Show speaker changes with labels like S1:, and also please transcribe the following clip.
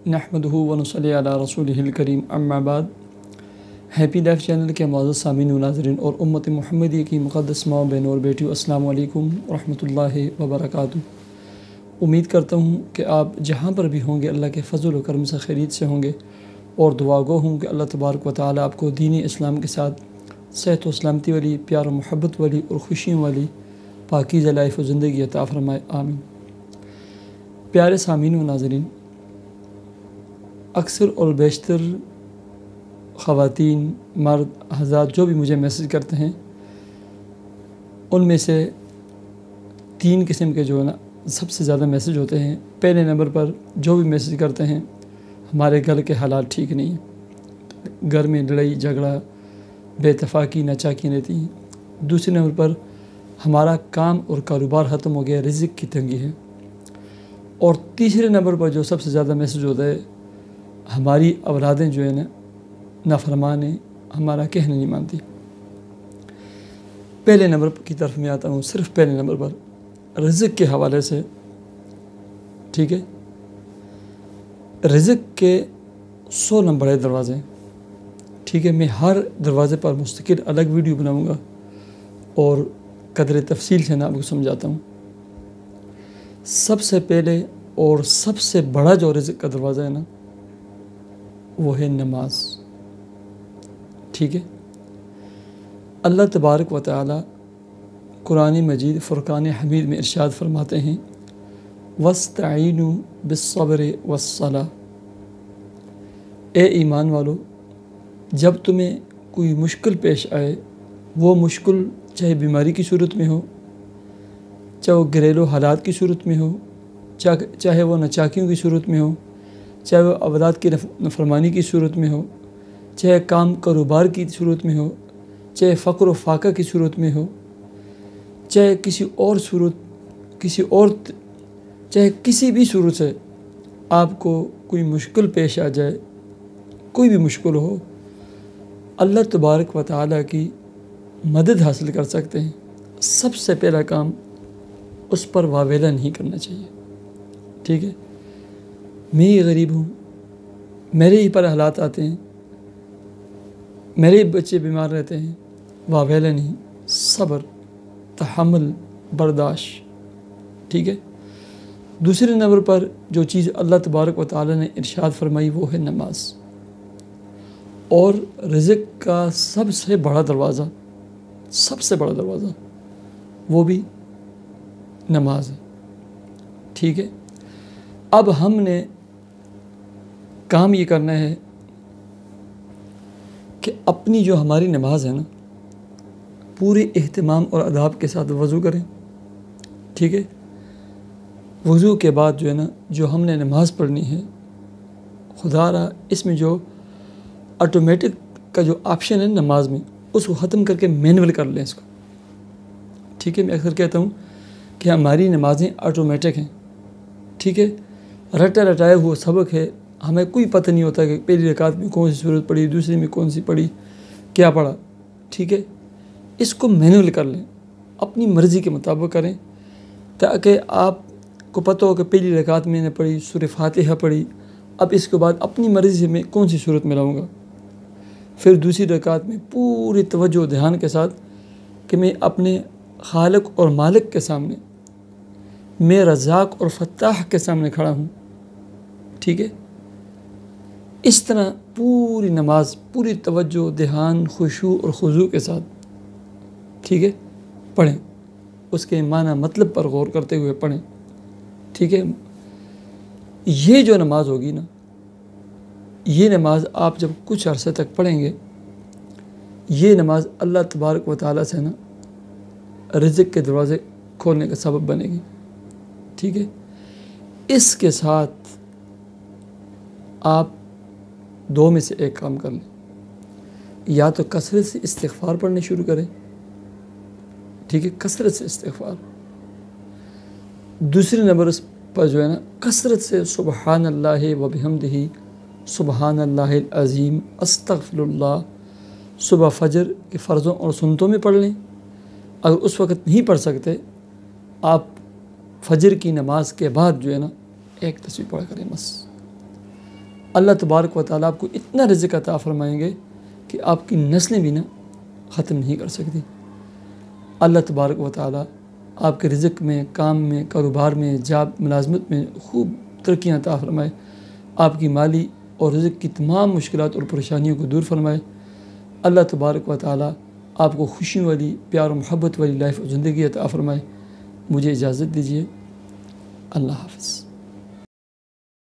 S1: नहमदुहु व नसल्ली अला रसूलिहिल करीम अम्मा बाद। हैप्पी लाइफ चैनल के मुअज़्ज़ज़ सामीन व नाज़रीन और उम्मत मुहम्मदी की मुक़द्दस माँ बहनों और बेटियों, अस्सलामु अलैकुम व रहमतुल्लाहि व बरकातुहू। उम्मीद करता हूँ कि आप जहाँ पर भी होंगे अल्लाह के फ़ज़ल व करम से खैरियत से होंगे और दुआगो हूँ कि अल्लाह तबारक व तआला आपको दीन इस्लाम के साथ सेहत व सलामती वाली, प्यार व मोहब्बत वाली और खुशियों वाली पाकीज़ा लाइफ व ज़िंदगी अता फ़रमाए, आमीन। प्यारे सामीन व नाज़रीन, अक्सर और बेशतर ख़वातीन, मर्द हज़रात जो भी मुझे मैसेज करते हैं, उनमें से 3 किस्म के जो है ना सबसे ज़्यादा मैसेज होते हैं। पहले नंबर पर जो भी मैसेज करते हैं, हमारे घर के हालात ठीक नहीं हैं, घर में लड़ाई झगड़ा बेतफाकी नाचाकी रहती हैं। दूसरे नंबर पर हमारा काम और कारोबार ख़त्म हो गया, रिज़्क़ की तंगी है। और तीसरे नंबर पर जो सबसे ज़्यादा मैसेज होता है, हमारी औलादें जो है ना नाफरमान है, हमारा कहना नहीं मानती। पहले नंबर की तरफ मैं आता हूँ। सिर्फ पहले नंबर पर रिज़्क़ के हवाले से, ठीक है, रिज़्क़ के 100 नंबर है दरवाज़े, ठीक है। मैं हर दरवाज़े पर मुस्तकिल अलग वीडियो बनाऊँगा और कदर तफसील से ना आपको समझाता हूँ। सबसे पहले और सबसे बड़ा जो रिज़्क़ का दरवाज़ा है ना, वो है नमाज, ठीक है। अल्लाह तबारक व तआला कुरान मजीद फ़ुरक़ान हमीद में इरशाद फरमाते हैं, वस्तईनु बिस्सब्र वस्सलाह। ए ईमान वालो, जब तुम्हें कोई मुश्किल पेश आए, वो मुश्किल चाहे बीमारी की सूरत में हो, चाहे वो घरेलू हालात की सूरत में हो, चाहे वो नचाकियों की सूरत में हो, चाहे वो औलाद की नफरमानी की सूरत में हो, चाहे काम कारोबार की सूरत में हो, चाहे फ़क्र व फाका की सूरत में हो, चाहे किसी और सूरत चाहे किसी भी सूरत से आपको कोई मुश्किल पेश आ जाए, कोई भी मुश्किल हो, अल्लाह तबारक व तआला की मदद हासिल कर सकते हैं। सबसे पहला काम, उस पर वावेला नहीं करना चाहिए, ठीक है। मैं ही गरीब हूँ, मेरे ही पर हालात आते हैं, मेरे ही बच्चे बीमार रहते हैं, वावेला नहीं, सब्र, तहम्मुल, बर्दाश्त, ठीक है। दूसरे नंबर पर जो चीज़ अल्लाह तबारक व तआला ने इरशाद फरमाई, वो है नमाज। और रिज़्क़ का सबसे बड़ा दरवाज़ा वो भी नमाज है, ठीक है। अब हमने काम ये करना है कि अपनी जो हमारी नमाज है ना, पूरे एहतमाम और अदाब के साथ वज़ू करें, ठीक है। वज़ू के बाद जो है ना, जो हमने नमाज पढ़नी है, खुदारा इसमें जो ऑटोमेटिक का जो ऑप्शन है नमाज में, उसको ख़त्म करके मैनुअल कर लें इसको, ठीक है। मैं अक्सर कहता हूँ कि हमारी नमाज़ें ऑटोमेटिक हैं, ठीक है। रटा रटाया हुआ सबक है, हमें कोई पता नहीं होता कि पहली रकात में कौन सी सूरत पढ़ी, दूसरी में कौन सी पढ़ी, क्या पढ़ा, ठीक है। इसको मैनुअल कर लें, अपनी मर्ज़ी के मुताबिक करें, ताकि आपको पता हो कि पहली रकात में मैंने पढ़ी सूरह फातिहा पढ़ी, अब इसके बाद अपनी मर्ज़ी से मैं कौन सी सूरत में लाऊँगा। फिर दूसरी रकात में पूरी तवज्जो ध्यान के साथ कि मैं अपने खालिक और मालिक के सामने, मैं रज़ाक और फ़त्ताह के सामने खड़ा हूँ, ठीक है। इस तरह पूरी नमाज पूरी तवज्जो, ध्यान, खुशू और खुजू के साथ, ठीक है, पढ़ें। उसके माना मतलब पर गौर करते हुए पढ़ें, ठीक है। ये जो नमाज होगी ना, ये नमाज आप जब कुछ अरसे तक पढ़ेंगे, ये नमाज अल्लाह तबारक व तआला से ना रिज़्क़ के दरवाज़े खोलने का सबब बनेगी, ठीक है। इसके साथ आप 2 में से एक काम कर लें, या तो कसरत से इस्तिग़फ़ार पढ़ने शुरू करें, ठीक है, कसरत से इस्तिग़फ़ार। दूसरे नंबर पर जो है ना, कसरत से सुबहानल्लाहि व बिहम्दिही, सुबहानल्लाहिल अज़ीम, अस्तग़फ़िरुल्लाह, सुबह फ़जर के फ़र्ज़ों और सुन्नतों में पढ़ लें। अगर उस वक़्त नहीं पढ़ सकते, आप फ़जर की नमाज के बाद जो है ना एक तस्बीह पढ़ा करें बस। اللہ تبارک و تعالیٰ آپ کو اتنا رزق عطا فرمائیں گے کہ آپ کی نسلیں بھی نا ختم نہیں کر سکتی۔ اللہ تبارک و تعالیٰ آپ کے رزق میں، کام میں، کاروبار میں، جاب ملازمت میں خوب ترقیاں عطا فرمائے، آپ کی مالی اور رزق کی تمام مشکلات اور پریشانیوں کو دور فرمائے۔ اللہ تبارک و تعالیٰ آپ کو خوشیوں والی، پیار و محبت والی لائف اور زندگی عطا فرمائے۔ مجھے اجازت دیجیے، اللہ حافظ۔